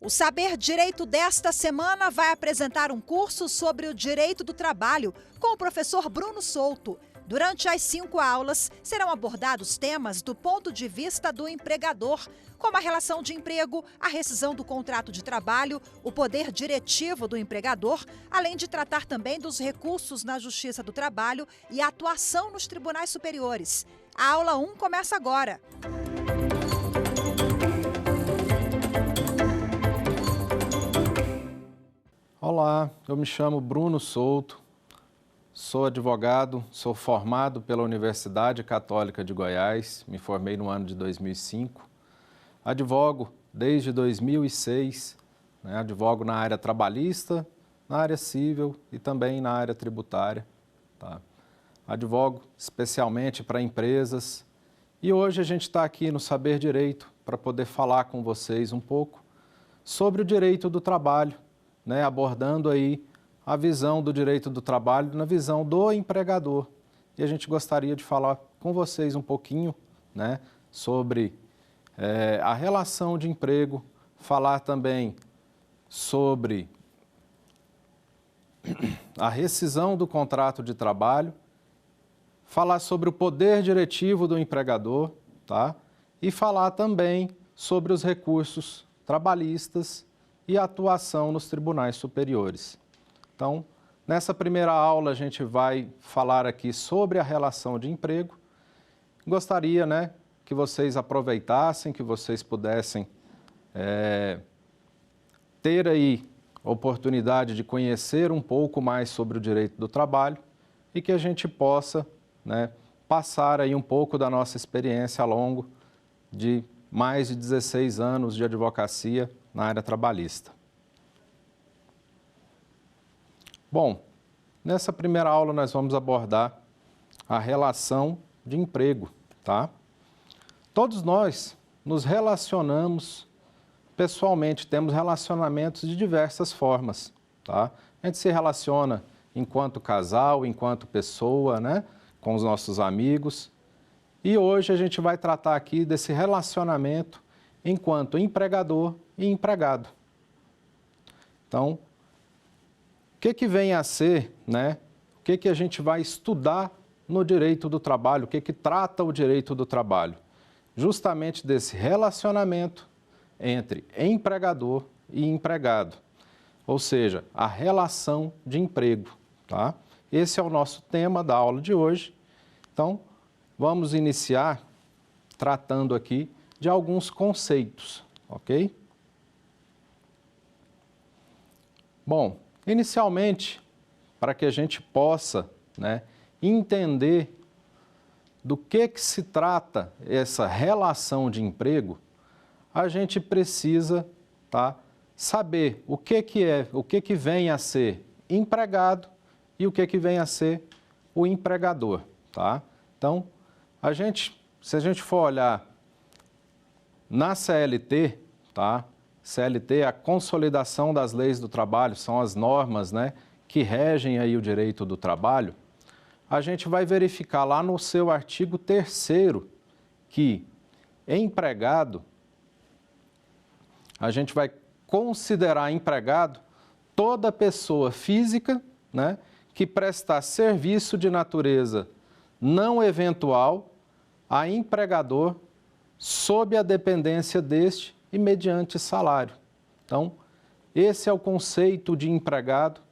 O Saber Direito desta semana vai apresentar um curso sobre o direito do trabalho com o professor Bruno Souto. Durante as 5 aulas, serão abordados temas do ponto de vista do empregador, como a relação de emprego, a rescisão do contrato de trabalho, o poder diretivo do empregador, além de tratar também dos recursos na Justiça do Trabalho e a atuação nos tribunais superiores. A aula 1 começa agora. Olá, eu me chamo Bruno Souto, sou advogado, sou formado pela Universidade Católica de Goiás, me formei no ano de 2005. Advogo desde 2006, advogo na área trabalhista, na área civil e também na área tributária. Tá? Advogo especialmente para empresas e hoje a gente está aqui no Saber Direito para poder falar com vocês um pouco sobre o direito do trabalho, abordando aí a visão do direito do trabalho na visão do empregador. E a gente gostaria de falar com vocês um pouquinho sobre a relação de emprego, falar também sobre a rescisão do contrato de trabalho, falar sobre o poder diretivo do empregador, tá? E falar também sobre os recursos trabalhistas e a atuação nos tribunais superiores. Então, nessa primeira aula a gente vai falar aqui sobre a relação de emprego. Gostaria, que vocês aproveitassem, que vocês pudessem ter aí a oportunidade de conhecer um pouco mais sobre o direito do trabalho e que a gente possa, passar aí um pouco da nossa experiência ao longo de mais de 16 anos de advocacia na área trabalhista. Bom, nessa primeira aula nós vamos abordar a relação de emprego, tá? Todos nós nos relacionamos pessoalmente, temos relacionamentos de diversas formas, tá? A gente se relaciona enquanto casal, enquanto pessoa, com os nossos amigos. E hoje a gente vai tratar aqui desse relacionamento enquanto empregador e empregado. Então, o que vem a ser, o que a gente vai estudar no direito do trabalho, o que trata o direito do trabalho? Justamente desse relacionamento entre empregador e empregado, ou seja, a relação de emprego, tá? Esse é o nosso tema da aula de hoje. Então, vamos iniciar tratando aqui de alguns conceitos, ok? Bom, inicialmente, para que a gente possa entender do que se trata essa relação de emprego, a gente precisa saber o que vem a ser empregado e o que vem a ser o empregador. Tá? Então, se a gente for olhar na CLT, tá? CLT é a consolidação das leis do trabalho, são as normas que regem aí o direito do trabalho, a gente vai verificar lá no seu artigo 3º que empregado, a gente vai considerar empregado toda pessoa física que prestar serviço de natureza não eventual a empregador sob a dependência deste e mediante salário. Então, esse é o conceito de empregado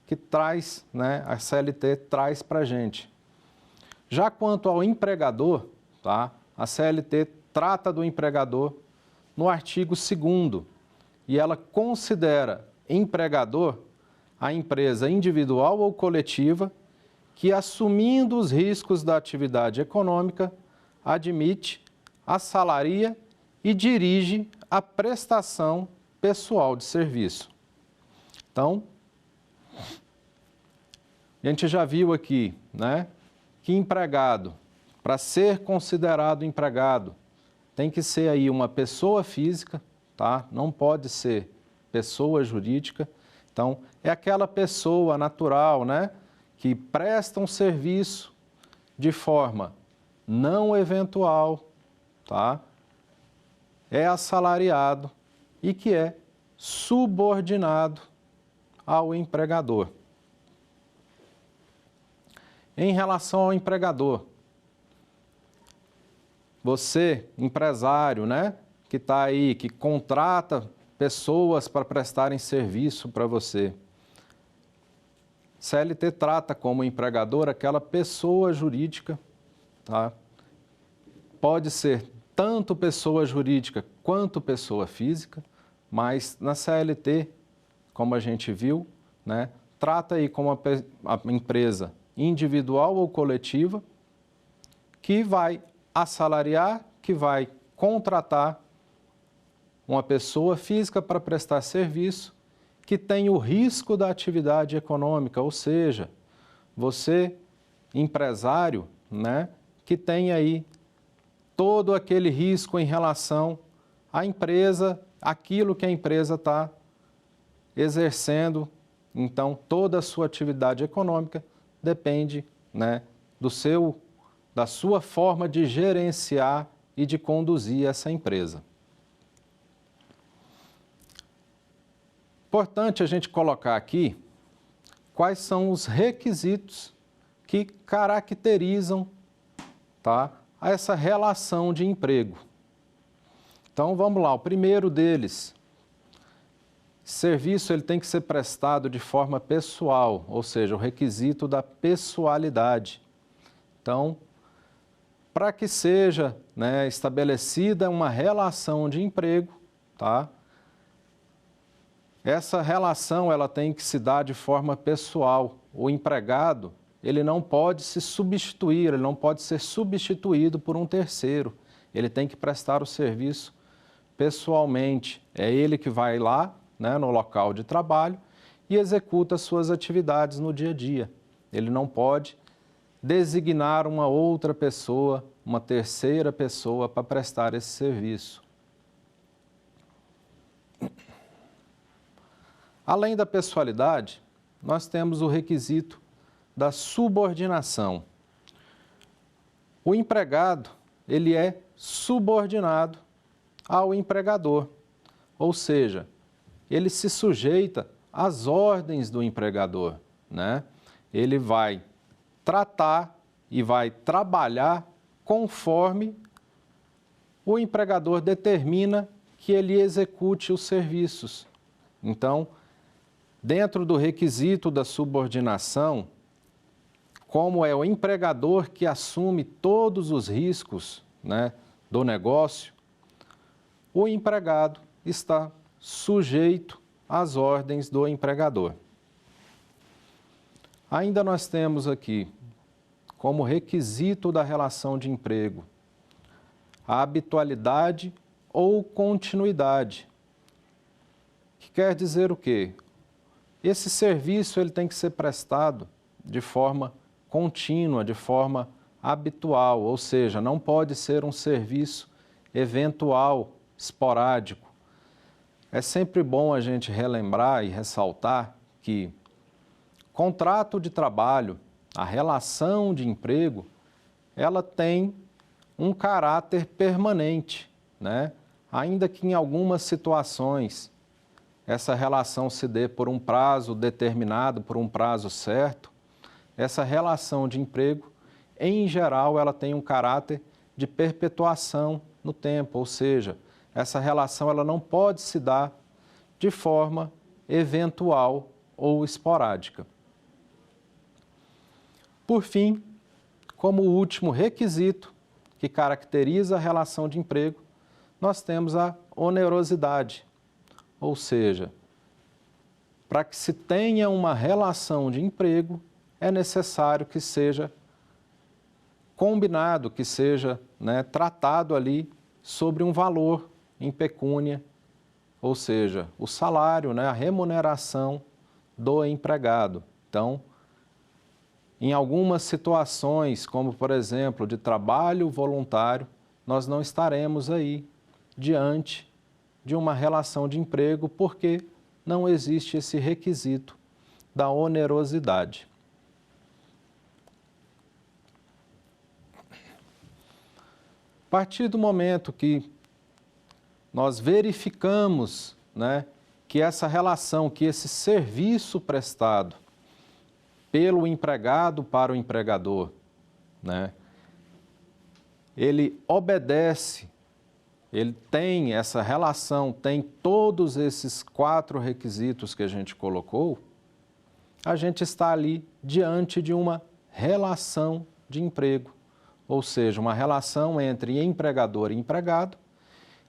que traz, a CLT traz para a gente. Já quanto ao empregador, tá? A CLT trata do empregador no artigo 2º e ela considera empregador a empresa individual ou coletiva que, assumindo os riscos da atividade econômica, admite, assalaria e dirige a prestação pessoal de serviço. Então, a gente já viu aqui, que empregado, para ser considerado empregado, tem que ser aí uma pessoa física, tá? Não pode ser pessoa jurídica. Então, é aquela pessoa natural, que presta um serviço de forma não eventual, tá? É assalariado e que é subordinado ao empregador. Em relação ao empregador, você, empresário, né, que está aí, que contrata pessoas para prestarem serviço para você, CLT trata como empregador aquela pessoa jurídica, tá? Pode ser tanto pessoa jurídica quanto pessoa física, mas na CLT, como a gente viu, né, trata aí como a empresa individual ou coletiva que vai assalariar, que vai contratar uma pessoa física para prestar serviço, que tem o risco da atividade econômica, ou seja, você, empresário, né, que tem aí todo aquele risco em relação à empresa, aquilo que a empresa está exercendo. Então, toda a sua atividade econômica depende, né, da sua forma de gerenciar e de conduzir essa empresa. Importante a gente colocar aqui quais são os requisitos que caracterizam, tá, essa relação de emprego. Então, vamos lá, o primeiro deles, serviço ele tem que ser prestado de forma pessoal, ou seja, o requisito da pessoalidade. Então, para que seja, né, estabelecida uma relação de emprego, tá? Essa relação ela tem que se dar de forma pessoal. O empregado ele não pode se substituir, ele não pode ser substituído por um terceiro. Ele tem que prestar o serviço pessoalmente. É ele que vai lá, né, no local de trabalho e executa suas atividades no dia a dia. Ele não pode designar uma outra pessoa, uma terceira pessoa para prestar esse serviço. Além da pessoalidade, nós temos o requisito da subordinação. O empregado, ele é subordinado ao empregador, ou seja, ele se sujeita às ordens do empregador, né? Ele vai tratar e vai trabalhar conforme o empregador determina que ele execute os serviços. Então, dentro do requisito da subordinação, como é o empregador que assume todos os riscos, né, do negócio, o empregado está sujeito às ordens do empregador. Ainda nós temos aqui, como requisito da relação de emprego, a habitualidade ou continuidade, que quer dizer o quê? Esse serviço ele tem que ser prestado de forma contínua, de forma habitual, ou seja, não pode ser um serviço eventual, esporádico. É sempre bom a gente relembrar e ressaltar que contrato de trabalho, a relação de emprego, ela tem um caráter permanente, né? Ainda que em algumas situações essa relação se dê por um prazo determinado, por um prazo certo, essa relação de emprego, em geral, ela tem um caráter de perpetuação no tempo, ou seja, essa relação ela não pode se dar de forma eventual ou esporádica. Por fim, como último requisito que caracteriza a relação de emprego, nós temos a onerosidade, ou seja, para que se tenha uma relação de emprego, é necessário que seja combinado, que seja, né, tratado ali sobre um valor em pecúnia, ou seja, o salário, né, a remuneração do empregado. Então, em algumas situações, como por exemplo de trabalho voluntário, nós não estaremos aí diante de uma relação de emprego porque não existe esse requisito da onerosidade. A partir do momento que nós verificamos, né, que essa relação, que esse serviço prestado pelo empregado para o empregador, né, ele obedece, ele tem essa relação, tem todos esses 4 requisitos que a gente colocou, a gente está ali diante de uma relação de emprego, ou seja, uma relação entre empregador e empregado,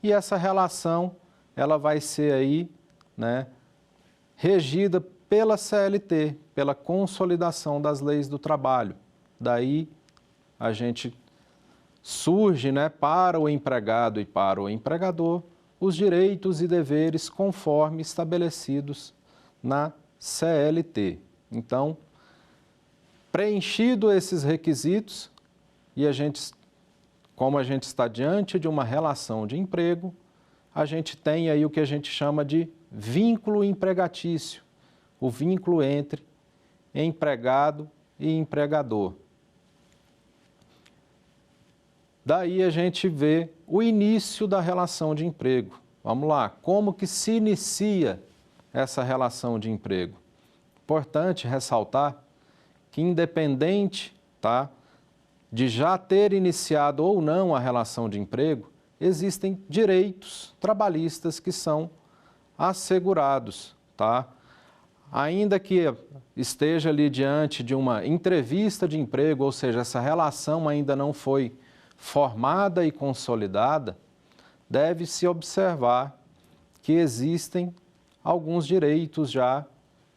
e essa relação ela vai ser aí, né, regida pela CLT, pela consolidação das leis do trabalho. Daí a gente surge, né, para o empregado e para o empregador os direitos e deveres conforme estabelecidos na CLT. Então, preenchido esses requisitos, e como a gente está diante de uma relação de emprego, a gente tem aí o que a gente chama de vínculo empregatício, o vínculo entre empregado e empregador. Daí a gente vê o início da relação de emprego. Vamos lá, como que se inicia essa relação de emprego? Importante ressaltar que independente, tá, de já ter iniciado ou não a relação de emprego, existem direitos trabalhistas que são assegurados, tá? Ainda que esteja ali diante de uma entrevista de emprego, ou seja, essa relação ainda não foi formada e consolidada, deve-se observar que existem alguns direitos já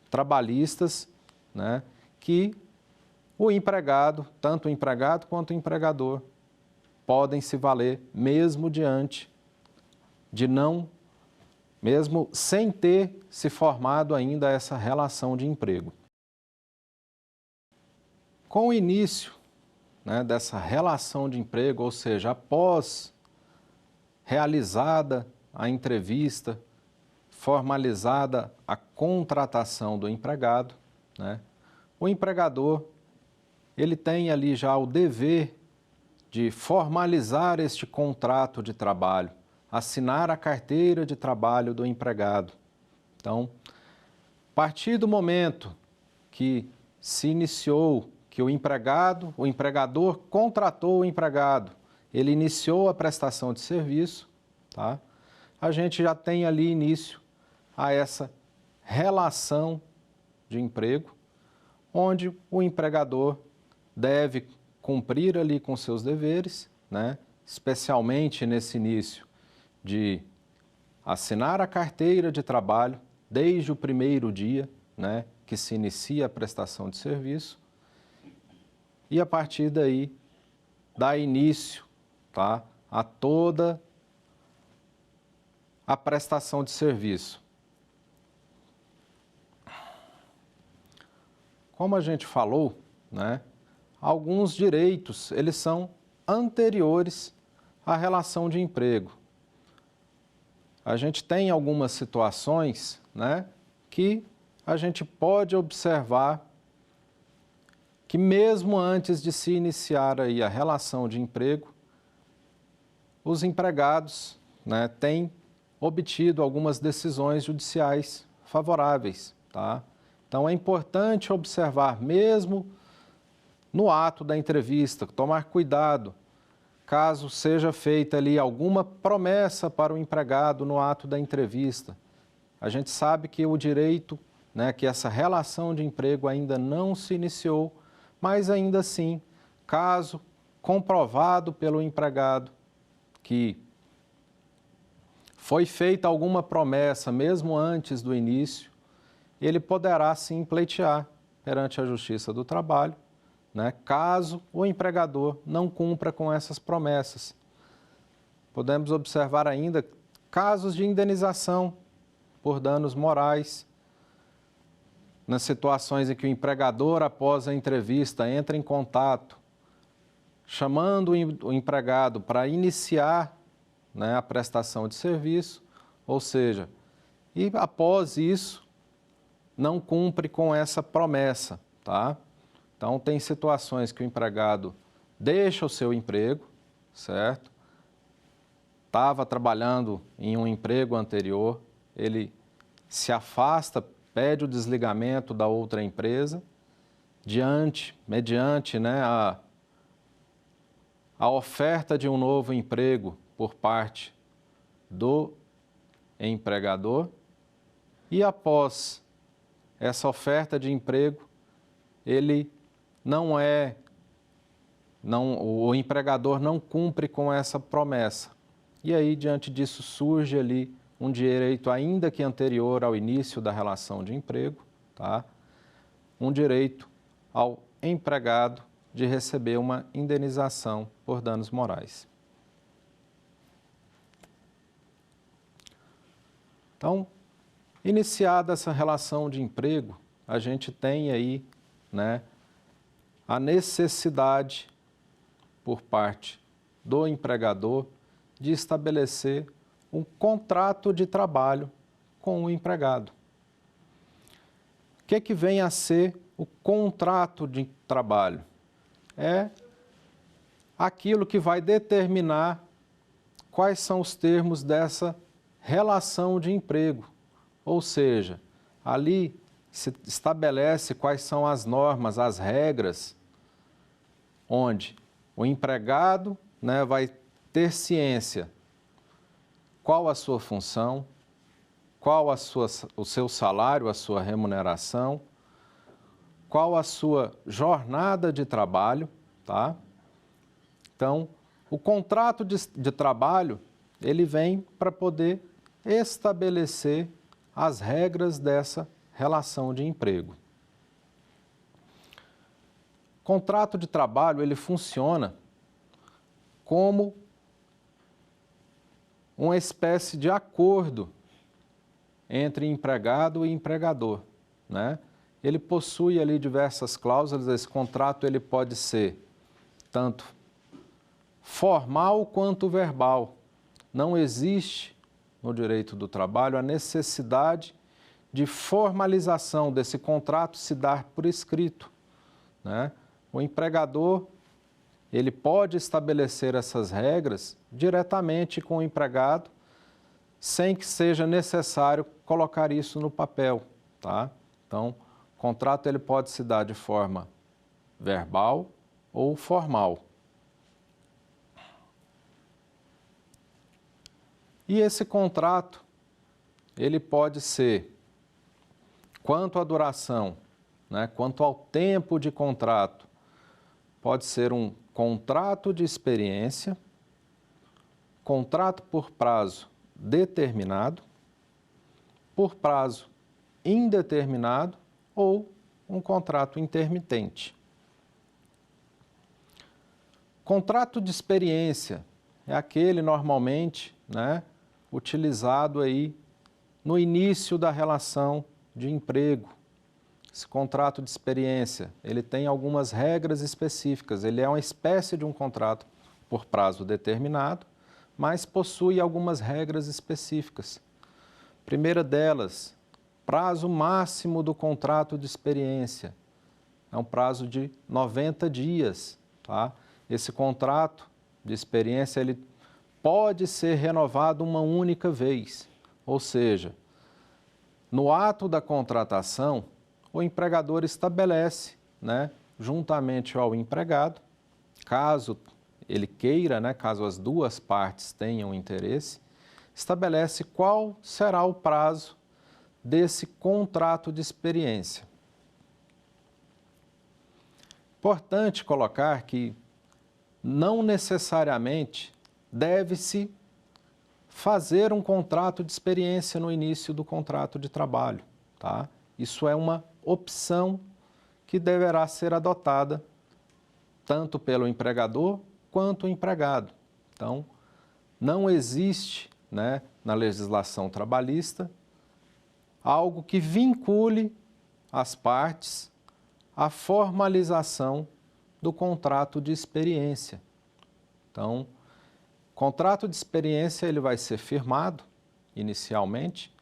trabalhistas, né, que o empregado, tanto o empregado quanto o empregador, podem se valer mesmo diante de mesmo sem ter se formado ainda essa relação de emprego. Com o início, né, dessa relação de emprego, ou seja, após realizada a entrevista, formalizada a contratação do empregado, né, o empregador ele tem ali já o dever de formalizar este contrato de trabalho, assinar a carteira de trabalho do empregado. Então, a partir do momento que se iniciou, que o empregador contratou o empregado, ele iniciou a prestação de serviço, tá? A gente já tem ali início a essa relação de emprego, onde o empregador deve cumprir ali com seus deveres, né? Especialmente nesse início de assinar a carteira de trabalho desde o primeiro dia, né, que se inicia a prestação de serviço, e a partir daí dá início, tá, a toda a prestação de serviço. Como a gente falou, né, alguns direitos, eles são anteriores à relação de emprego. A gente tem algumas situações, né, que a gente pode observar que mesmo antes de se iniciar aí a relação de emprego, os empregados, né, têm obtido algumas decisões judiciais favoráveis, tá? Então é importante observar mesmo no ato da entrevista, tomar cuidado, caso seja feita ali alguma promessa para o empregado no ato da entrevista. A gente sabe que o direito, né, que essa relação de emprego ainda não se iniciou, mas ainda assim, caso comprovado pelo empregado que foi feita alguma promessa mesmo antes do início, ele poderá sim pleitear perante a Justiça do Trabalho, né, caso o empregador não cumpra com essas promessas. Podemos observar ainda casos de indenização por danos morais, nas situações em que o empregador, após a entrevista, entra em contato, chamando o empregado para iniciar, né, a prestação de serviço, ou seja, e após isso, não cumpre com essa promessa, tá? Então, tem situações que o empregado deixa o seu emprego, certo? Estava trabalhando em um emprego anterior, ele se afasta, pede o desligamento da outra empresa, mediante né, a oferta de um novo emprego por parte do empregador, e após essa oferta de emprego, o empregador não cumpre com essa promessa. E aí, diante disso, surge ali um direito, ainda que anterior ao início da relação de emprego, tá? Um direito ao empregado de receber uma indenização por danos morais. Então, iniciada essa relação de emprego, a gente tem aí, né, a necessidade por parte do empregador de estabelecer um contrato de trabalho com o empregado. O que vem a ser o contrato de trabalho? É aquilo que vai determinar quais são os termos dessa relação de emprego. Ou seja, ali se estabelece quais são as normas, as regras, onde o empregado, né, vai ter ciência qual a sua função, qual o seu salário, a sua remuneração, qual a sua jornada de trabalho, tá? Então, o contrato de trabalho, ele vem para poder estabelecer as regras dessa relação de emprego. O contrato de trabalho, ele funciona como uma espécie de acordo entre empregado e empregador, né? Ele possui ali diversas cláusulas. Esse contrato ele pode ser tanto formal quanto verbal. Não existe no direito do trabalho a necessidade de formalização desse contrato se dar por escrito, né? O empregador ele pode estabelecer essas regras diretamente com o empregado, sem que seja necessário colocar isso no papel, tá? Então, o contrato ele pode se dar de forma verbal ou formal. E esse contrato, ele pode ser, quanto à duração, né, quanto ao tempo de contrato, pode ser um contrato de experiência, contrato por prazo determinado, por prazo indeterminado ou um contrato intermitente. Contrato de experiência é aquele normalmente, né, utilizado aí no início da relação de emprego. Esse contrato de experiência, ele tem algumas regras específicas, ele é uma espécie de um contrato por prazo determinado, mas possui algumas regras específicas. Primeira delas, prazo máximo do contrato de experiência, é um prazo de 90 dias, tá? Esse contrato de experiência, ele pode ser renovado uma única vez, ou seja, no ato da contratação, o empregador estabelece, né, juntamente ao empregado, caso ele queira, né, caso as duas partes tenham interesse, estabelece qual será o prazo desse contrato de experiência. Importante colocar que não necessariamente deve-se fazer um contrato de experiência no início do contrato de trabalho, tá? Isso é uma opção que deverá ser adotada tanto pelo empregador quanto o empregado. Então, não existe, né, na legislação trabalhista algo que vincule as partes à formalização do contrato de experiência. Então, contrato de experiência ele vai ser firmado inicialmente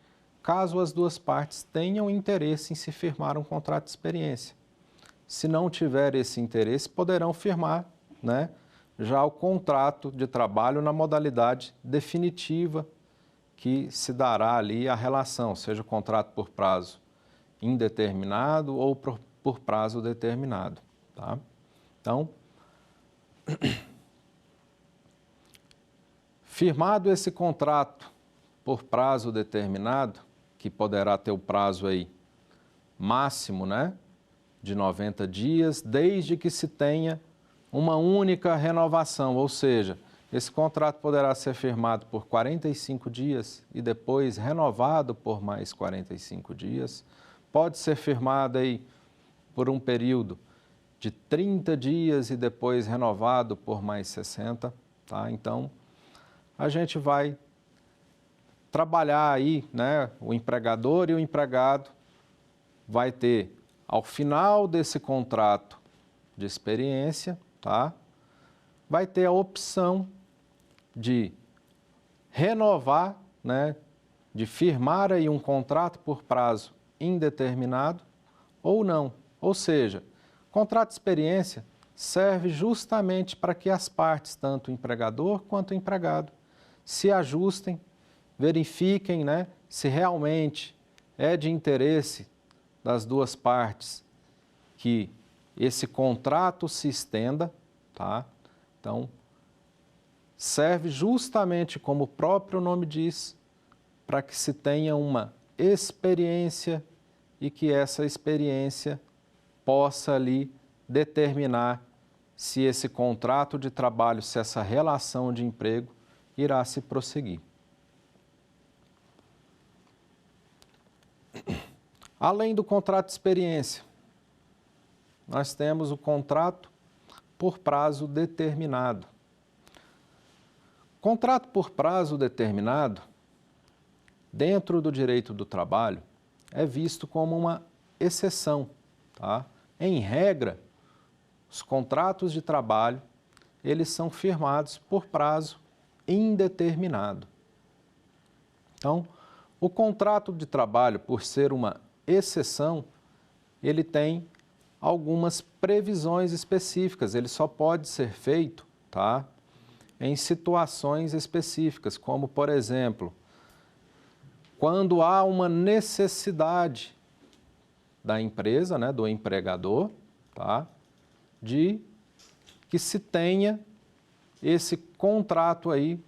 caso as duas partes tenham interesse em se firmar um contrato de experiência. Se não tiver esse interesse, poderão firmar, né, já o contrato de trabalho na modalidade definitiva que se dará ali a relação, seja contrato por prazo indeterminado ou por prazo determinado, tá? Então, firmado esse contrato por prazo determinado, que poderá ter o prazo aí máximo, né, de 90 dias, desde que se tenha uma única renovação, ou seja, esse contrato poderá ser firmado por 45 dias e depois renovado por mais 45 dias. Pode ser firmado aí por um período de 30 dias e depois renovado por mais 60, tá? Então, a gente vai trabalhar aí, né, o empregador e o empregado vai ter, ao final desse contrato de experiência, tá? Vai ter a opção de renovar, né, de firmar aí um contrato por prazo indeterminado ou não. Ou seja, contrato de experiência serve justamente para que as partes, tanto o empregador quanto o empregado, se ajustem, verifiquem, né, se realmente é de interesse das duas partes que esse contrato se estenda, tá? Então, serve justamente como o próprio nome diz, para que se tenha uma experiência e que essa experiência possa ali determinar se esse contrato de trabalho, se essa relação de emprego irá se prosseguir. Além do contrato de experiência, nós temos o contrato por prazo determinado. Contrato por prazo determinado, dentro do direito do trabalho, é visto como uma exceção, tá? Em regra, os contratos de trabalho, eles são firmados por prazo indeterminado. Então, o contrato de trabalho, por ser uma exceção, ele tem algumas previsões específicas, ele só pode ser feito, tá, em situações específicas, como, por exemplo, quando há uma necessidade da empresa, né, do empregador, tá, de que se tenha esse contrato aí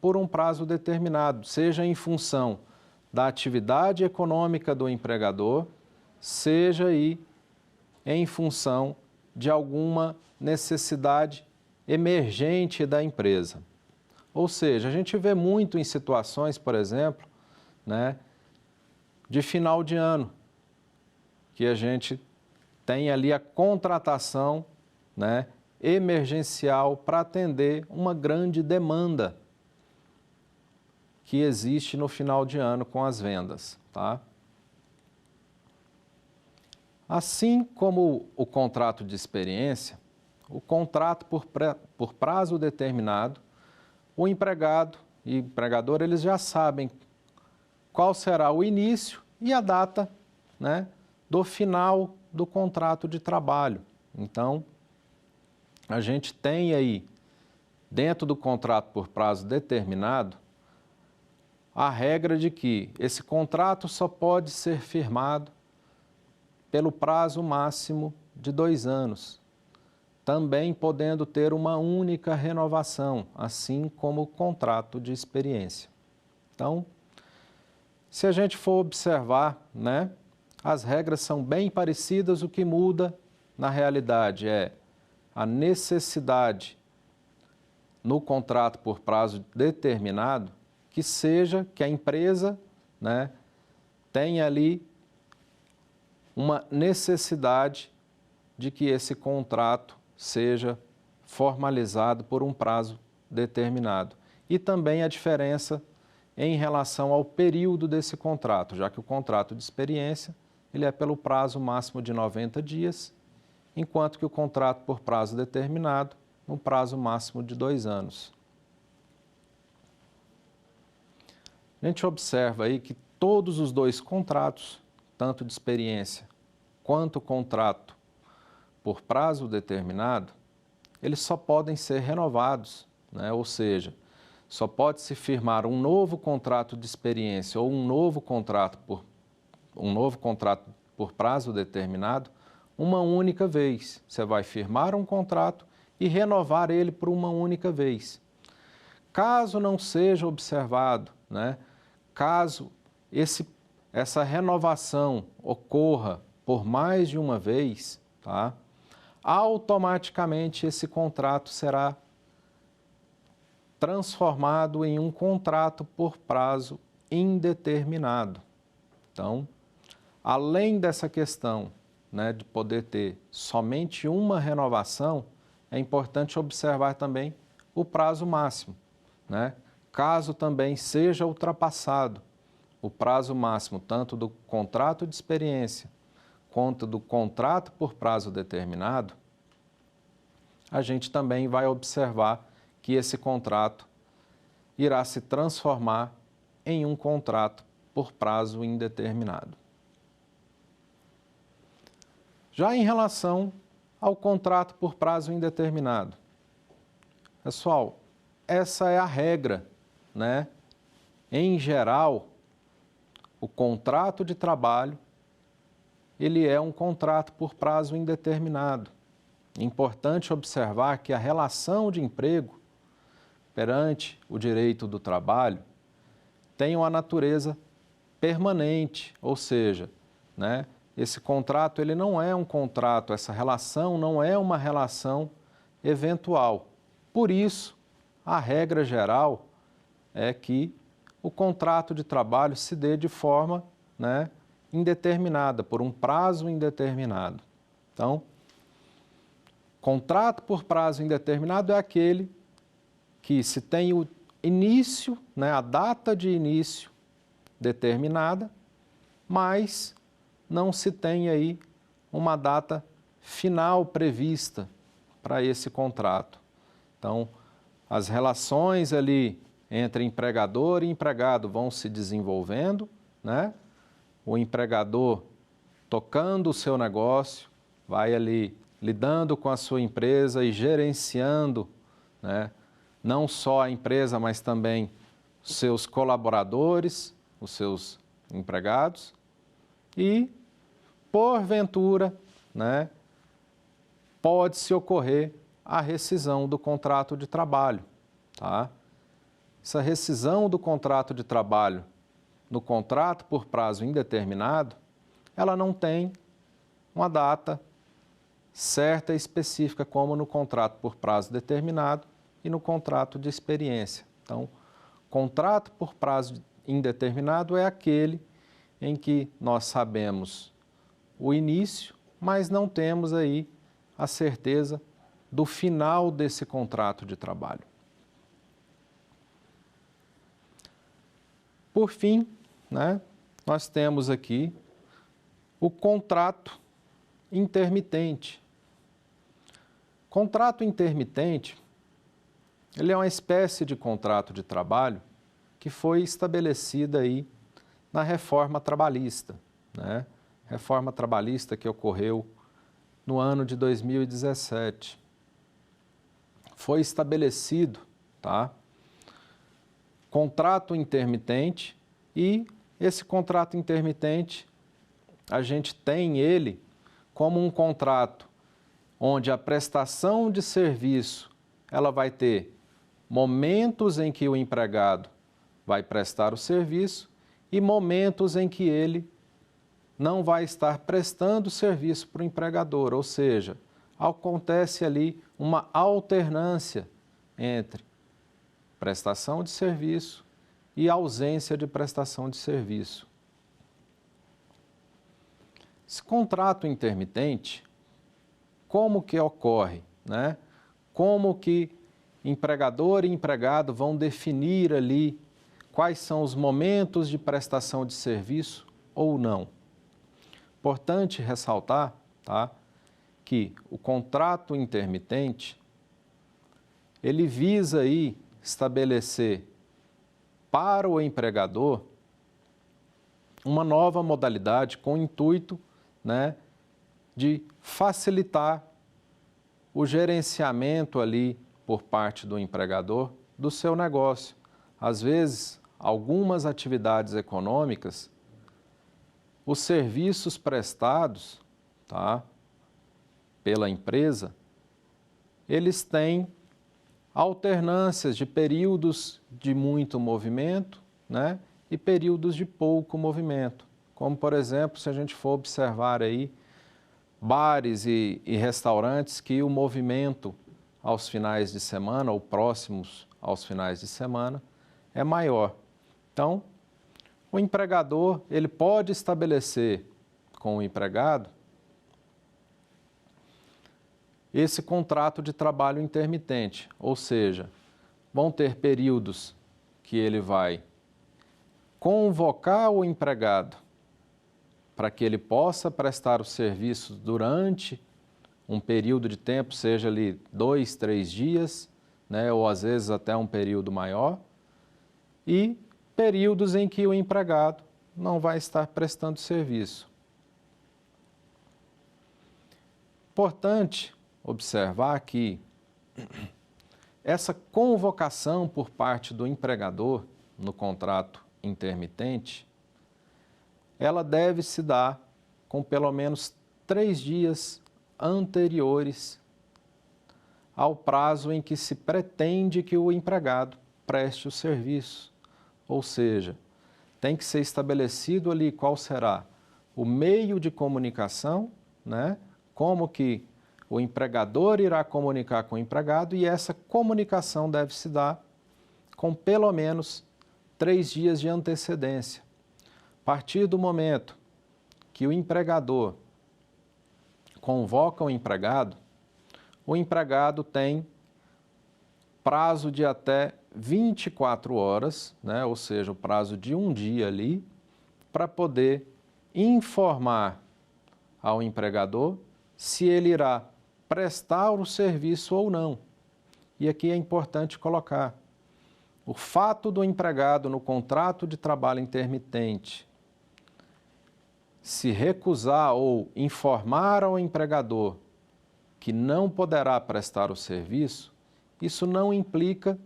por um prazo determinado, seja em função da atividade econômica do empregador, seja aí em função de alguma necessidade emergente da empresa. Ou seja, a gente vê muito em situações, por exemplo, né, de final de ano, que a gente tem ali a contratação, né, emergencial para atender uma grande demanda que existe no final de ano com as vendas, tá? Assim como o contrato de experiência, o contrato por prazo determinado, o empregado e empregador, eles já sabem qual será o início e a data, né, do final do contrato de trabalho. Então, a gente tem aí, dentro do contrato por prazo determinado, a regra de que esse contrato só pode ser firmado pelo prazo máximo de 2 anos, também podendo ter uma única renovação, assim como o contrato de experiência. Então, se a gente for observar, né, as regras são bem parecidas, o que muda na realidade é a necessidade no contrato por prazo determinado que seja que a empresa, né, tenha ali uma necessidade de que esse contrato seja formalizado por um prazo determinado. E também a diferença em relação ao período desse contrato, já que o contrato de experiência ele é pelo prazo máximo de 90 dias, enquanto que o contrato por prazo determinado, no prazo máximo de 2 anos. A gente observa aí que todos os 2 contratos, tanto de experiência quanto o contrato por prazo determinado, eles só podem ser renovados, né? Ou seja, só pode se firmar um novo contrato de experiência ou um novo contrato por prazo determinado uma única vez. Você vai firmar um contrato e renovar ele por uma única vez. Caso não seja observado, né, caso essa renovação ocorra por mais de uma vez, tá, automaticamente esse contrato será transformado em um contrato por prazo indeterminado. Então, além dessa questão, né, de poder ter somente uma renovação, é importante observar também o prazo máximo, né? Caso também seja ultrapassado o prazo máximo tanto do contrato de experiência quanto do contrato por prazo determinado, a gente também vai observar que esse contrato irá se transformar em um contrato por prazo indeterminado. Já em relação ao contrato por prazo indeterminado, pessoal, essa é a regra, né? Em geral, o contrato de trabalho, ele é um contrato por prazo indeterminado. É importante observar que a relação de emprego perante o direito do trabalho tem uma natureza permanente, ou seja, né, esse contrato ele não é um contrato, essa relação não é uma relação eventual. Por isso, a regra geral é que o contrato de trabalho se dê de forma, né, indeterminada, por um prazo indeterminado. Então, contrato por prazo indeterminado é aquele que se tem o início, né, a data de início determinada, mas não se tem aí uma data final prevista para esse contrato. Então, as relações ali entre empregador e empregado vão se desenvolvendo, né? O empregador tocando o seu negócio, vai ali lidando com a sua empresa e gerenciando, né, não só a empresa, mas também os seus colaboradores, os seus empregados. E, porventura, né, pode-se ocorrer a rescisão do contrato de trabalho, tá? Essa rescisão do contrato de trabalho no contrato por prazo indeterminado, ela não tem uma data certa e específica como no contrato por prazo determinado e no contrato de experiência. Então, contrato por prazo indeterminado é aquele em que nós sabemos o início, mas não temos aí a certeza do final desse contrato de trabalho. Por fim, né, nós temos aqui o contrato intermitente. Contrato intermitente, ele é uma espécie de contrato de trabalho que foi estabelecida aí na reforma trabalhista, né? Reforma trabalhista que ocorreu no ano de 2017. Foi estabelecido, tá, contrato intermitente, e esse contrato intermitente, a gente tem ele como um contrato onde a prestação de serviço, ela vai ter momentos em que o empregado vai prestar o serviço e momentos em que ele não vai estar prestando serviço para o empregador, ou seja, acontece ali uma alternância entre prestação de serviço e ausência de prestação de serviço. Esse contrato intermitente, como que ocorre, né? Como que empregador e empregado vão definir ali quais são os momentos de prestação de serviço ou não? Importante ressaltar, tá, que o contrato intermitente, ele visa aí estabelecer para o empregador uma nova modalidade com o intuito, né, de facilitar o gerenciamento ali por parte do empregador do seu negócio. às vezes, algumas atividades econômicas, os serviços prestados, tá, pela empresa, eles têm alternâncias de períodos de muito movimento, né, e períodos de pouco movimento. Como, por exemplo, se a gente for observar aí bares e restaurantes que o movimento aos finais de semana ou próximos aos finais de semana é maior. Então, o empregador, ele pode estabelecer com o empregado esse contrato de trabalho intermitente, ou seja, vão ter períodos que ele vai convocar o empregado para que ele possa prestar os serviços durante um período de tempo, seja ali 2, 3 dias, né, ou às vezes até um período maior, e períodos em que o empregado não vai estar prestando serviço. Importante observar que essa convocação por parte do empregador no contrato intermitente, ela deve se dar com pelo menos 3 dias anteriores ao prazo em que se pretende que o empregado preste o serviço. Ou seja, tem que ser estabelecido ali qual será o meio de comunicação, né? Como que o empregador irá comunicar com o empregado, e essa comunicação deve se dar com pelo menos 3 dias de antecedência. A partir do momento que o empregador convoca o empregado tem prazo de até 24 horas, né? Ou seja, o prazo de um dia ali, para poder informar ao empregador se ele irá prestar o serviço ou não. E aqui é importante colocar: o fato do empregado no contrato de trabalho intermitente se recusar ou informar ao empregador que não poderá prestar o serviço, isso não implica,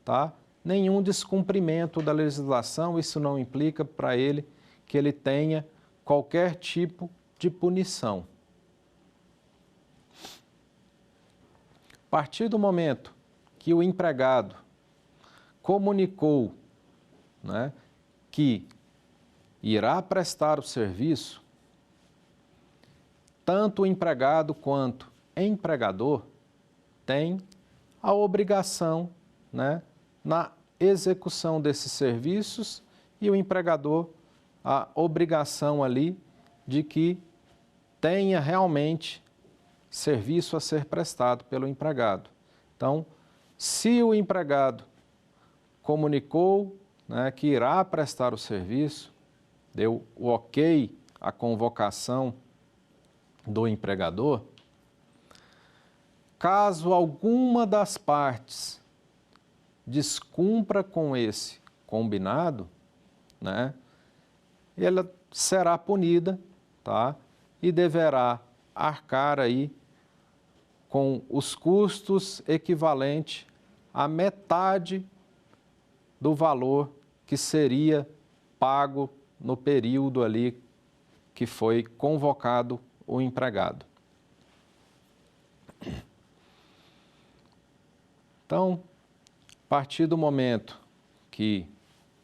tá, nenhum descumprimento da legislação, isso não implica para ele que ele tenha qualquer tipo de punição. A partir do momento que o empregado comunicou, né, que irá prestar o serviço, tanto o empregado quanto empregador têm a obrigação, né, na execução desses serviços, e o empregador a obrigação ali de que tenha realmente serviço a ser prestado pelo empregado. Então, se o empregado comunicou, né, que irá prestar o serviço, deu o ok à convocação do empregador, caso alguma das partes descumpra com esse combinado, né, ela será punida, tá, e deverá arcar aí com os custos equivalentes à metade do valor que seria pago no período ali que foi convocado o empregado. Então, a partir do momento que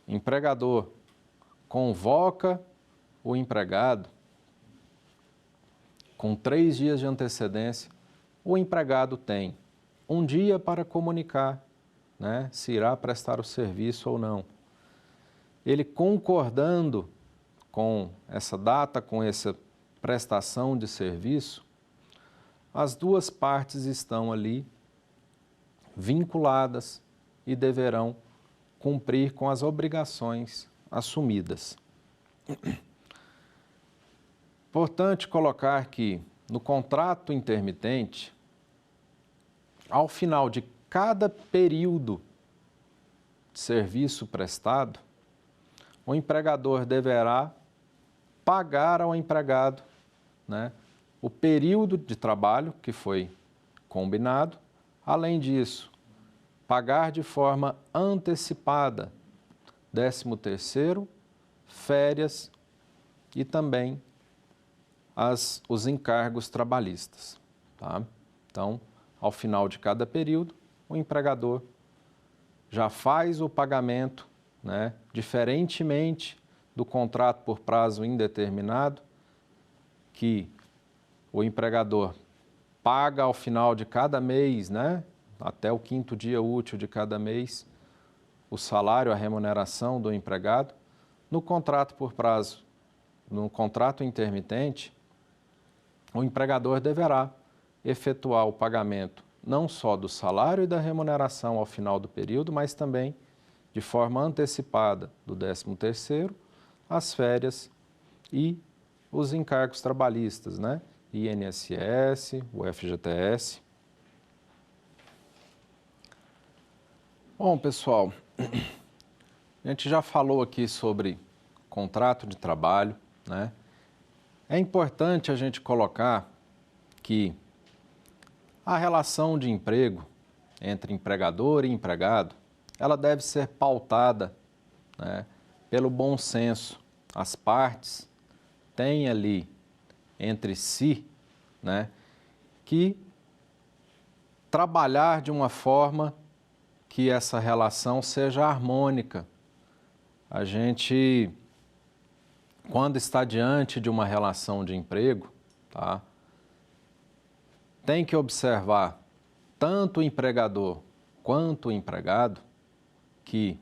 o empregador convoca o empregado, com 3 dias de antecedência, o empregado tem um dia para comunicar, né, se irá prestar o serviço ou não. Ele concordando com essa data, com essa prestação de serviço, as duas partes estão ali vinculadas e deverão cumprir com as obrigações assumidas. Importante colocar que no contrato intermitente, ao final de cada período de serviço prestado, o empregador deverá pagar ao empregado, né, o período de trabalho que foi combinado. Além disso, pagar de forma antecipada 13º, férias e também os encargos trabalhistas. Tá? Então, ao final de cada período, o empregador já faz o pagamento, né, diferentemente do contrato por prazo indeterminado, que o empregador paga ao final de cada mês, né, até o 5º dia útil de cada mês, o salário, a remuneração do empregado. No contrato por prazo, no contrato intermitente, o empregador deverá efetuar o pagamento não só do salário e da remuneração ao final do período, mas também de forma antecipada do 13º, as férias e os encargos trabalhistas, né? INSS, o FGTS. Bom, pessoal, a gente já falou aqui sobre contrato de trabalho, né? É importante a gente colocar que a relação de emprego entre empregador e empregado, ela deve ser pautada, né, pelo bom senso. As partes têm ali entre si, né, que trabalhar de uma forma que essa relação seja harmônica. A gente, quando está diante de uma relação de emprego, tá, tem que observar tanto o empregador quanto o empregado que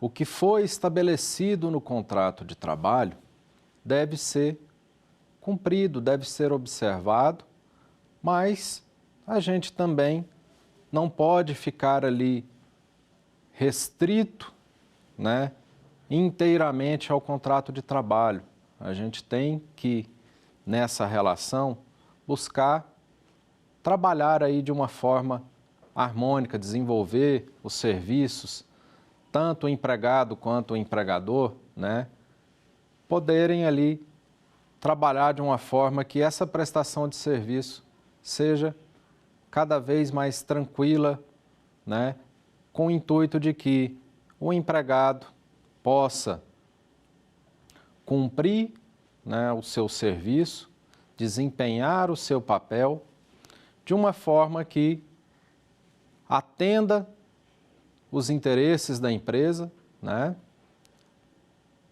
o que foi estabelecido no contrato de trabalho deve ser cumprido, deve ser observado, mas a gente também não pode ficar ali restrito, né, inteiramente ao contrato de trabalho. A gente tem que, nessa relação, buscar trabalhar aí de uma forma harmônica, desenvolver os serviços, tanto o empregado quanto o empregador, né, poderem ali trabalhar de uma forma que essa prestação de serviço seja cada vez mais tranquila, né, com o intuito de que o empregado possa cumprir, né, o seu serviço, desempenhar o seu papel de uma forma que atenda os interesses da empresa, né,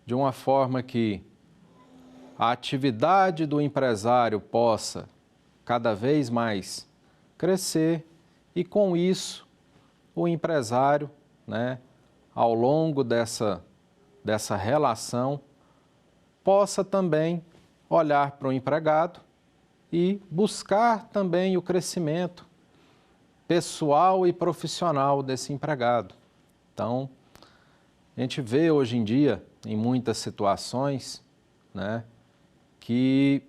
de uma forma que a atividade do empresário possa cada vez mais crescer e, com isso, o empresário, né, ao longo dessa relação, possa também olhar para o empregado e buscar também o crescimento pessoal e profissional desse empregado. Então, a gente vê hoje em dia, em muitas situações, né, que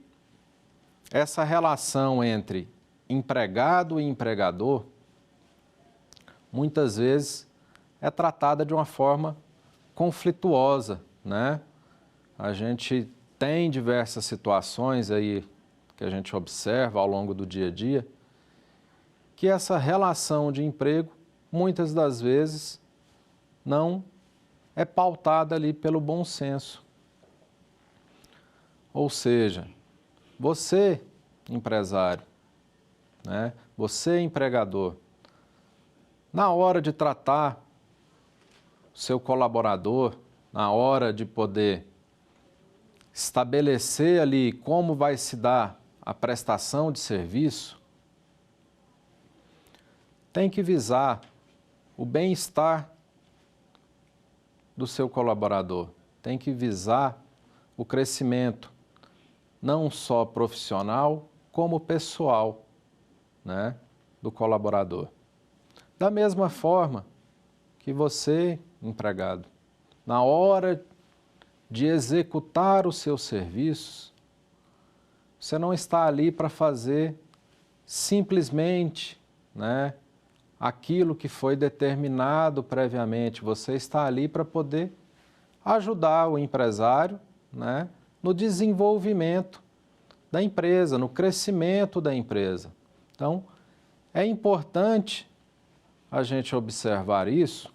essa relação entre empregado e empregador, muitas vezes, é tratada de uma forma conflituosa, né? A gente tem diversas situações aí que a gente observa ao longo do dia a dia, que essa relação de emprego, muitas das vezes, não é pautada ali pelo bom senso. Ou seja, você, empresário, né, você, empregador, na hora de tratar o seu colaborador, na hora de poder estabelecer ali como vai se dar a prestação de serviço, tem que visar o bem-estar do seu colaborador, tem que visar o crescimento, não só profissional, como pessoal, né, do colaborador. Da mesma forma que você, empregado, na hora de executar os seus serviços, você não está ali para fazer simplesmente, né, aquilo que foi determinado previamente. Você está ali para poder ajudar o empresário, né, no desenvolvimento da empresa, no crescimento da empresa. Então, é importante a gente observar isso,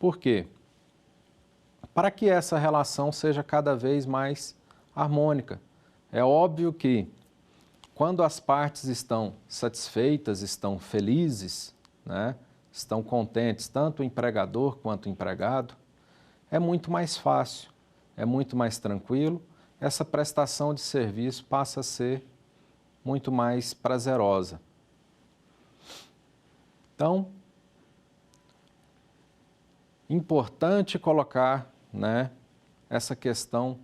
Por quê? Para que essa relação seja cada vez mais harmônica. É óbvio que quando as partes estão satisfeitas, estão felizes, né, estão contentes, tanto o empregador quanto o empregado, é muito mais fácil, é muito mais tranquilo, essa prestação de serviço passa a ser muito mais prazerosa. Então, importante colocar, né, essa questão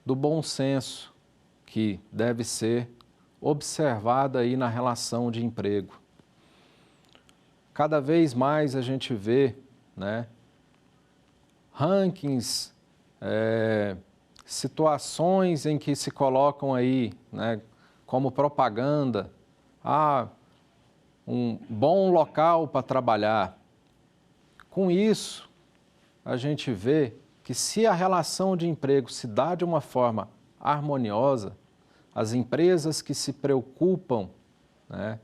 do bom senso que deve ser observada aí na relação de emprego. Cada vez mais a gente vê, né, rankings, situações em que se colocam aí, né, como propaganda, um bom local para trabalhar. Com isso, a gente vê que se a relação de emprego se dá de uma forma harmoniosa, as empresas que se preocupam, né,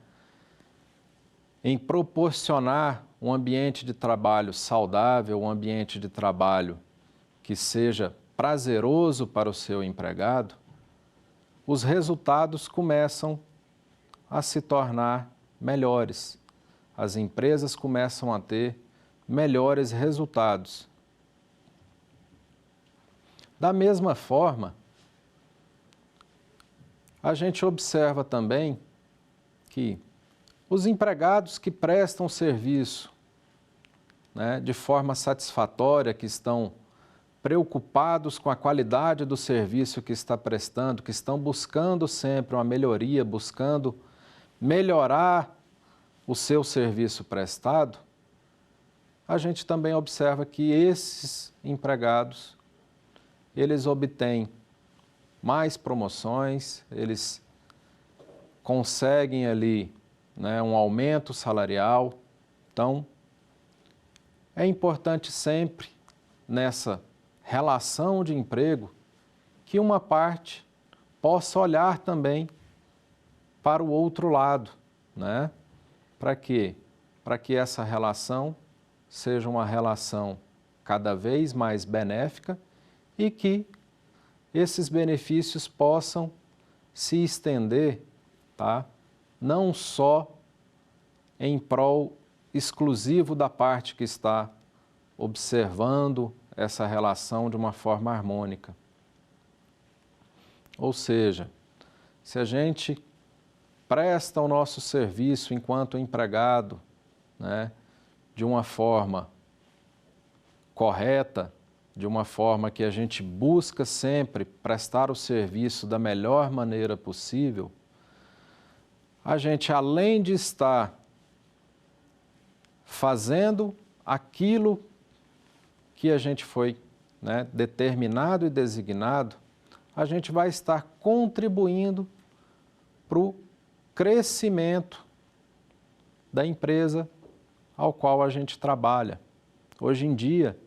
em proporcionar um ambiente de trabalho saudável, um ambiente de trabalho que seja prazeroso para o seu empregado, os resultados começam a se tornar melhores. As empresas começam a ter melhores resultados. Da mesma forma, a gente observa também que os empregados que prestam serviço, né, de forma satisfatória, que estão preocupados com a qualidade do serviço que está prestando, que estão buscando sempre uma melhoria, buscando melhorar o seu serviço prestado, a gente também observa que esses empregados, eles obtêm mais promoções, eles conseguem ali, né, um aumento salarial. Então, é importante sempre nessa relação de emprego que uma parte possa olhar também para o outro lado, né? Para quê? Para que essa relação seja uma relação cada vez mais benéfica e que esses benefícios possam se estender, tá? Não só em prol exclusivo da parte que está observando essa relação de uma forma harmônica. Ou seja, se a gente presta o nosso serviço enquanto empregado, né, de uma forma correta, de uma forma que a gente busca sempre prestar o serviço da melhor maneira possível, a gente, além de estar fazendo aquilo que a gente foi, né, determinado e designado, a gente vai estar contribuindo para o crescimento da empresa ao qual a gente trabalha. Hoje em dia,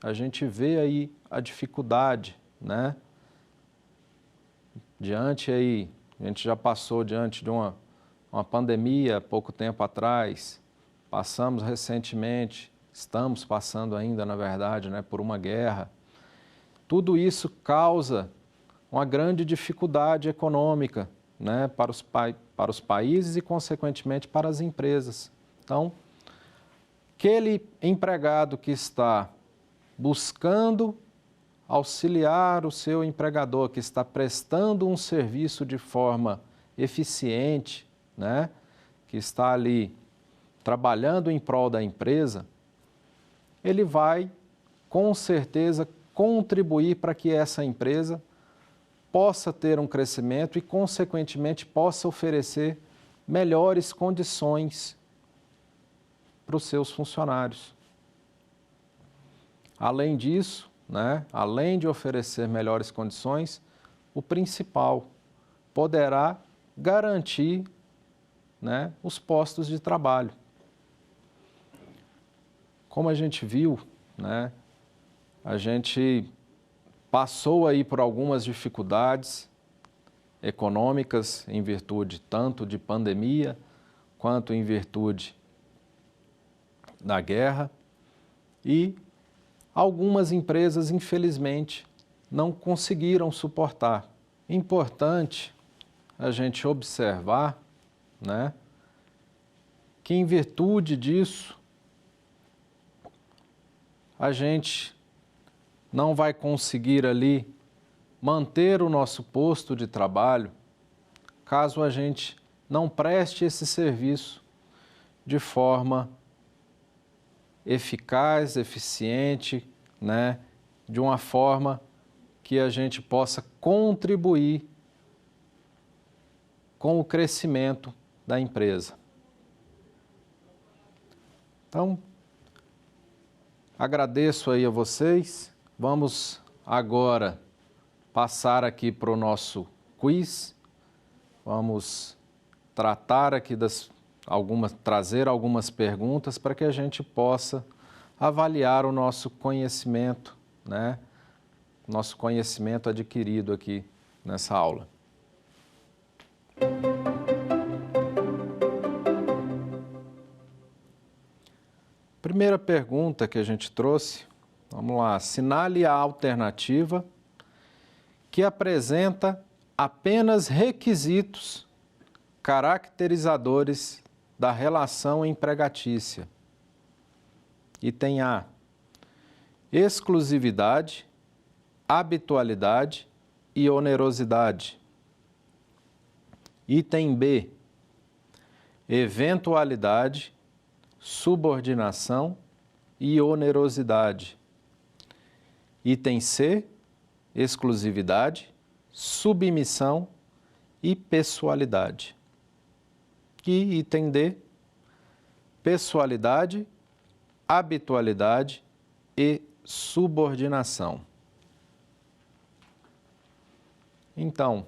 a gente vê aí a dificuldade, né? A gente já passou diante de uma pandemia há pouco tempo atrás, passamos recentemente, estamos passando ainda, na verdade, né, por uma guerra. Tudo isso causa uma grande dificuldade econômica, né, para os países e, consequentemente, para as empresas. Então, aquele empregado que está buscando auxiliar o seu empregador, que está prestando um serviço de forma eficiente, né, que está ali trabalhando em prol da empresa, ele vai, com certeza, contribuir para que essa empresa possa ter um crescimento e, consequentemente, possa oferecer melhores condições para os seus funcionários. Além disso, né, além de oferecer melhores condições, o principal poderá garantir, né, os postos de trabalho. Como a gente viu, né, a gente passou aí por algumas dificuldades econômicas em virtude tanto de pandemia quanto em virtude da guerra. E algumas empresas, infelizmente, não conseguiram suportar. Importante a gente observar, né, que em virtude disso, a gente não vai conseguir ali manter o nosso posto de trabalho caso a gente não preste esse serviço de forma eficaz, eficiente, né, de uma forma que a gente possa contribuir com o crescimento da empresa. Então, agradeço aí a vocês. Vamos agora passar aqui para o nosso quiz. Vamos tratar aqui trazer algumas perguntas para que a gente possa avaliar o nosso conhecimento, né? Nosso conhecimento adquirido aqui nessa aula. Primeira pergunta que a gente trouxe, vamos lá, assinale a alternativa que apresenta apenas requisitos caracterizadores da relação empregatícia. Item A, exclusividade, habitualidade e onerosidade. Item B, eventualidade, subordinação e onerosidade. Item C, exclusividade, submissão e pessoalidade. E item D, pessoalidade, habitualidade e subordinação. Então,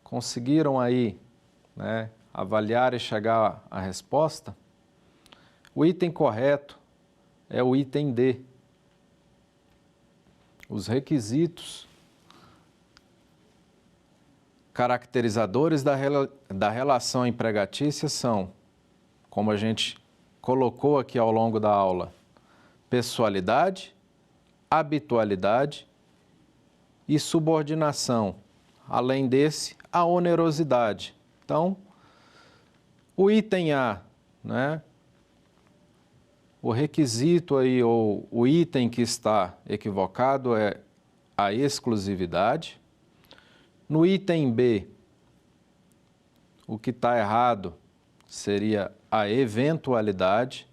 conseguiram aí, né, avaliar e chegar à resposta? O item correto é o item D. Os requisitos caracterizadores da relação empregatícia são, como a gente colocou aqui ao longo da aula, pessoalidade, habitualidade e subordinação. Além desse, a onerosidade. Então, o item A, né? O requisito aí, ou o item que está equivocado é a exclusividade. No item B, o que está errado seria a eventualidade.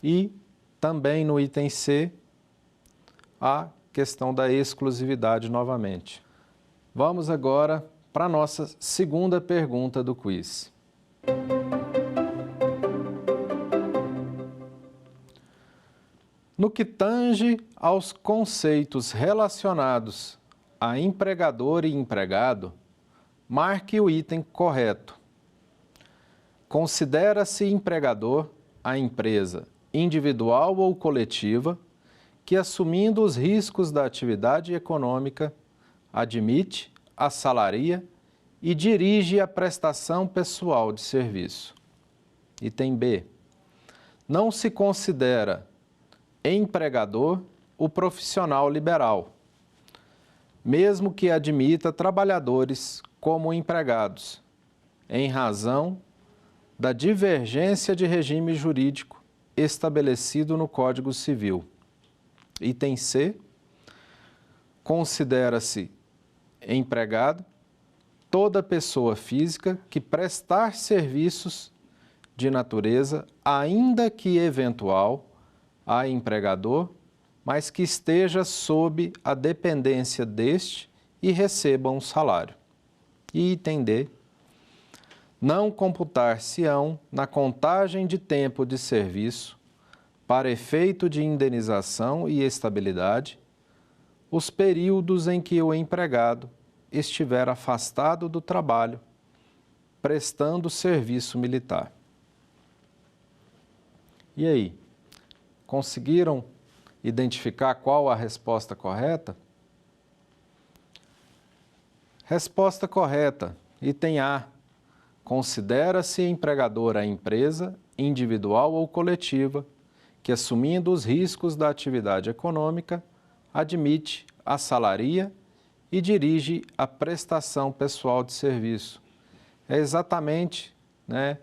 E também no item C, a questão da exclusividade novamente. Vamos agora para a nossa segunda pergunta do quiz. No que tange aos conceitos relacionados a empregador e empregado, marque o item correto. Considera-se empregador a empresa individual ou coletiva que, assumindo os riscos da atividade econômica, admite, assalaria e dirige a prestação pessoal de serviço. Item B. Não se considera empregador o profissional liberal, mesmo que admita trabalhadores como empregados, em razão da divergência de regime jurídico estabelecido no Código Civil. Item C. Considera-se empregado toda pessoa física que prestar serviços de natureza, ainda que eventual, a empregador, mas que esteja sob a dependência deste e receba um salário. E item D. Não computar-se-ão na contagem de tempo de serviço, para efeito de indenização e estabilidade, os períodos em que o empregado estiver afastado do trabalho, prestando serviço militar. E aí? Conseguiram identificar qual a resposta correta? Resposta correta, item A. Considera-se empregador a empresa, individual ou coletiva, que, assumindo os riscos da atividade econômica, admite, assalaria e dirige a prestação pessoal de serviço. É exatamente, né,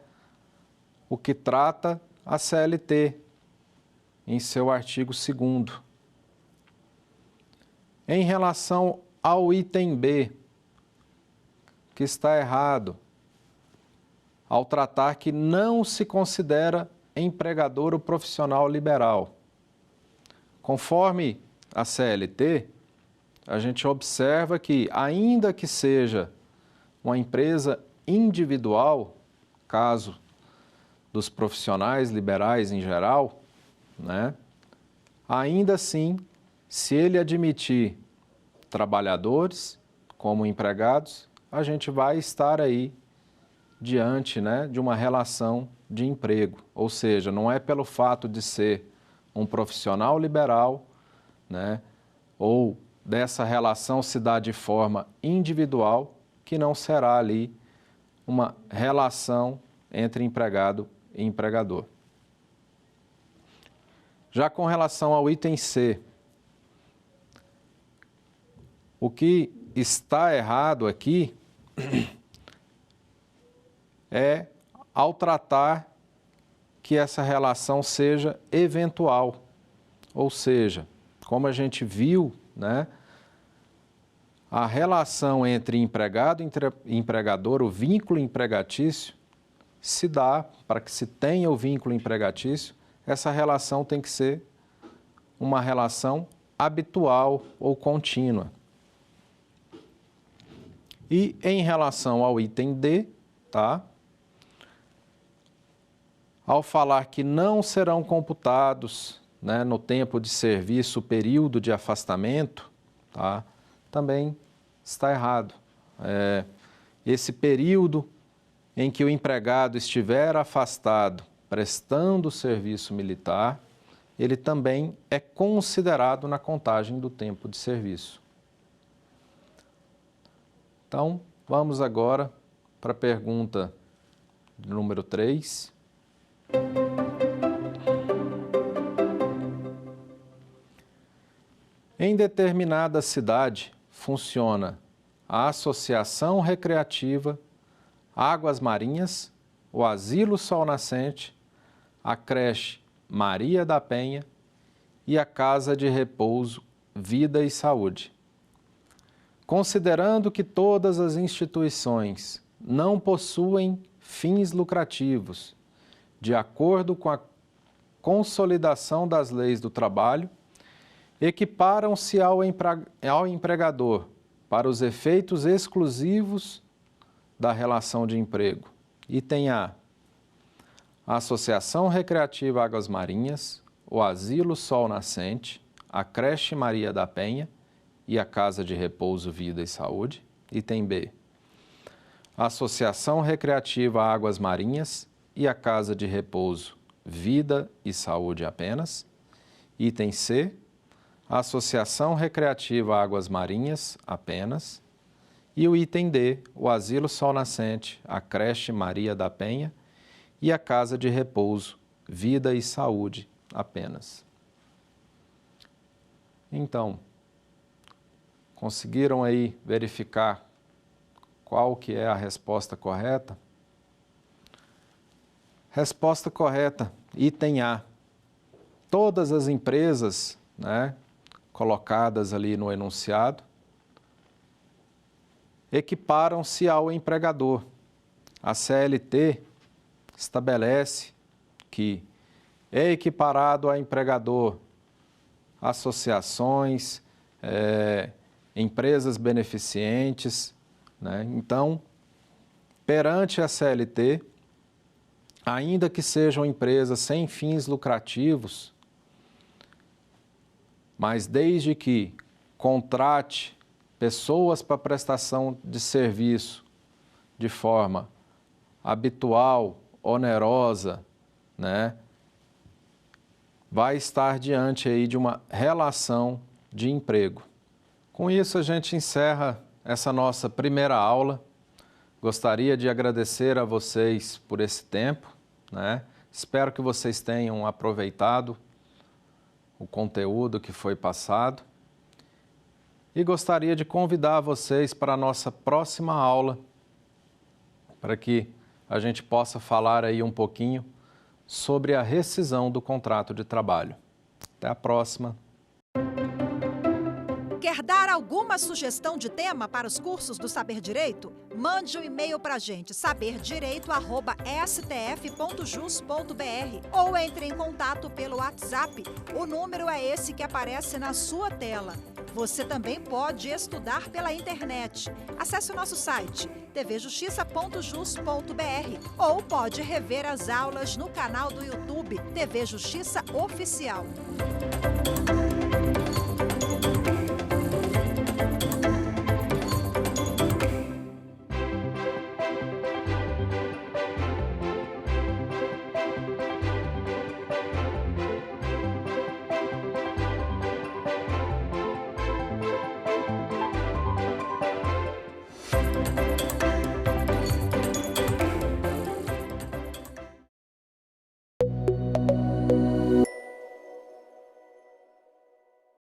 o que trata a CLT em seu artigo 2º. Em relação ao item B, que está errado, ao tratar que não se considera empregador o profissional liberal. Conforme a CLT, a gente observa que, ainda que seja uma empresa individual, caso dos profissionais liberais em geral, né, ainda assim, se ele admitir trabalhadores como empregados, a gente vai estar aí diante, né, de uma relação de emprego. Ou seja, não é pelo fato de ser um profissional liberal, né, ou dessa relação se dá de forma individual, que não será ali uma relação entre empregado e empregador. Já com relação ao item C, o que está errado aqui é ao tratar que essa relação seja eventual, ou seja, como a gente viu, né, a relação entre empregado e empregador, o vínculo empregatício, se dá, para que se tenha o vínculo empregatício, essa relação tem que ser uma relação habitual ou contínua. E em relação ao item D, tá? Ao falar que não serão computados, né, no tempo de serviço o período de afastamento, tá? Também está errado. Esse período em que o empregado estiver afastado prestando serviço militar, ele também é considerado na contagem do tempo de serviço. Então, vamos agora para a pergunta número 3. Em determinada cidade, funciona a Associação Recreativa Águas Marinhas, o Asilo Sol Nascente, a creche Maria da Penha e a Casa de Repouso Vida e Saúde. Considerando que todas as instituições não possuem fins lucrativos, de acordo com a consolidação das leis do trabalho, equiparam-se ao empregador para os efeitos exclusivos da relação de emprego. Item A. A Associação Recreativa Águas Marinhas, o Asilo Sol Nascente, a creche Maria da Penha e a Casa de Repouso Vida e Saúde. Item B. A Associação Recreativa Águas Marinhas e a Casa de Repouso Vida e Saúde apenas. Item C. A Associação Recreativa Águas Marinhas apenas. E o item D, o Asilo Sol Nascente, a creche Maria da Penha e a Casa de Repouso Vida e Saúde apenas. Então, conseguiram aí verificar qual que é a resposta correta? Resposta correta, item A. Todas as empresas, né, colocadas ali no enunciado, equiparam-se ao empregador. A CLT estabelece que é equiparado a empregador associações, empresas beneficentes, né? Então, perante a CLT, ainda que sejam empresas sem fins lucrativos, mas desde que contrate pessoas para prestação de serviço de forma habitual, onerosa, né, vai estar diante aí de uma relação de emprego. Com isso, a gente encerra essa nossa primeira aula. Gostaria de agradecer a vocês por esse tempo, né? Espero que vocês tenham aproveitado o conteúdo que foi passado e gostaria de convidar vocês para a nossa próxima aula, para que a gente possa falar aí um pouquinho sobre a rescisão do contrato de trabalho. Até a próxima! Quer dar alguma sugestão de tema para os cursos do Saber Direito? Mande um e-mail para a gente, saberdireito@stf.jus.br, ou entre em contato pelo WhatsApp. O número é esse que aparece na sua tela. Você também pode estudar pela internet. Acesse o nosso site tvjustiça.jus.br ou pode rever as aulas no canal do YouTube TV Justiça Oficial.